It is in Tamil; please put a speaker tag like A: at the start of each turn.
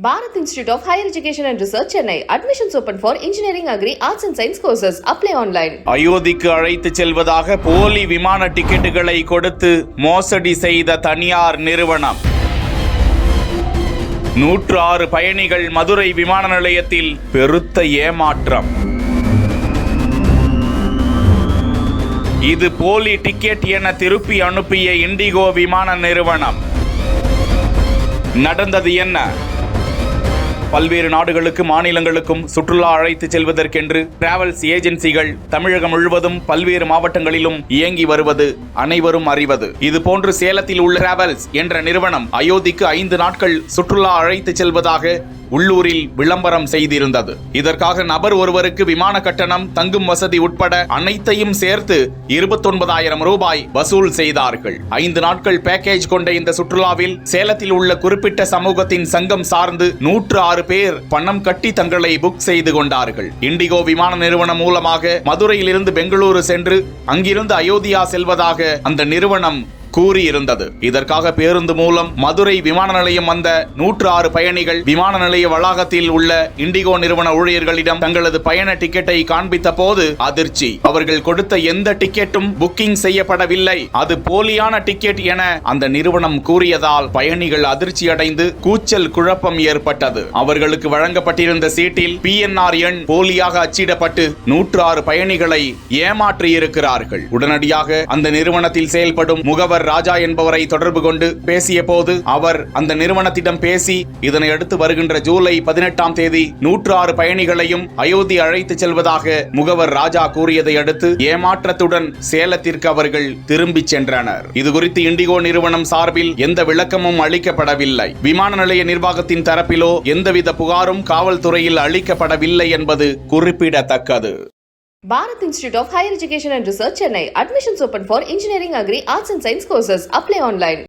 A: Bharat Institute of Higher Education and Research, Chennai. Admissions open for Engineering, Agri, Arts and Science courses. Apply online.
B: அயோத்திக்கு அழைத்து செல்வதாக போலி விமான டிக்கெட்டுகளை கொடுத்து மோசடி செய்த தனியார் நிறுவனம். 106 பயணிகள் மதுரை விமான நிலையத்தில் பெருத்த ஏமாற்றம். இது போலி டிக்கெட் என திருப்பி அனுப்பிய இண்டிகோ விமான நிறுவனம். நடந்தது என்ன? பல்வேறு நாடுகளுக்கு மாநிலங்களுக்கும் சுற்றுலா அழைத்து செல்வதற்கென்று டிராவல்ஸ் ஏஜென்சிகள் தமிழகம் முழுவதும் பல்வேறு மாவட்டங்களிலும் இயங்கி வருவது அனைவரும் அறிவது. இதுபோன்று சேலத்தில் உள்ள டிராவல்ஸ் என்ற நிறுவனம் அயோத்திக்கு 5 நாட்கள் சுற்றுலா அழைத்து செல்வதாக உள்ளூரில் விளம்பரம் செய்திருந்தது. இதற்காக நபர் ஒருவருக்கு விமான கட்டணம், தங்கும் வசதி உட்பட அனைத்தையும் சேர்த்து 29,000 ரூபாய் வசூல் செய்தார்கள். 5 நாட்கள் பேக்கேஜ் கொண்ட இந்த சுற்றுலாவில் சேலத்தில் உள்ள குறிப்பிட்ட சமூகத்தின் சங்கம் சார்ந்து 106 பேர் பணம் கட்டி தங்களை புக் செய்து கொண்டார்கள். இண்டிகோ விமான நிறுவனம் மூலமாக மதுரையிலிருந்து பெங்களூரு சென்று அங்கிருந்து அயோத்தியா செல்வதாக அந்த நிறுவனம் கூறியிருந்தது. இதற்காக பேருந்து மூலம் மதுரை விமான நிலையம் வந்த 106 பயணிகள் விமான நிலைய வளாகத்தில் உள்ள இண்டிகோ நிறுவன ஊழியர்களிடம் தங்களது பயண டிக்கெட்டை காண்பித்த போது அதிர்ச்சி. அவர்கள் கொடுத்த எந்த டிக்கெட்டும் புக்கிங் செய்யப்படவில்லை, அது போலியான டிக்கெட் என அந்த நிறுவனம் கூறியதால் பயணிகள் அதிர்ச்சி அடைந்து கூச்சல் குழப்பம் ஏற்பட்டது. அவர்களுக்கு வழங்கப்பட்டிருந்த சீட்டில் PNR எண் போலியாக அச்சிடப்பட்டு 106 பயணிகளை ஏமாற்றியிருக்கிறார்கள். உடனடியாக அந்த நிறுவனத்தில் செயல்படும் முகவர் ராஜா என்பவரை தொடர்பு கொண்டு பேசிய போது அவர் அந்த நிறுவனத்திடம் பேசி இதனை அடுத்து வருகின்ற ஜூலை 18ஆம் தேதி 106 பயணிகளையும் அயோத்தி அழைத்து செல்வதாக முகவர் ராஜா கூறியதை அடுத்து ஏமாற்றத்துடன் சேலத்திற்கு அவர்கள் திரும்பி சென்றனர். இதுகுறித்து இண்டிகோ நிறுவனம் சார்பில் எந்த விளக்கமும் அளிக்கப்படவில்லை. விமான நிலைய நிர்வாகத்தின் தரப்பிலோ எந்தவித புகாரும் காவல்துறையில் அளிக்கப்படவில்லை என்பது குறிப்பிடத்தக்கது.
A: Bharat Institute of Higher Education and Research, Chennai. Admissions open for Engineering, Agri, Arts and Science courses. Apply online.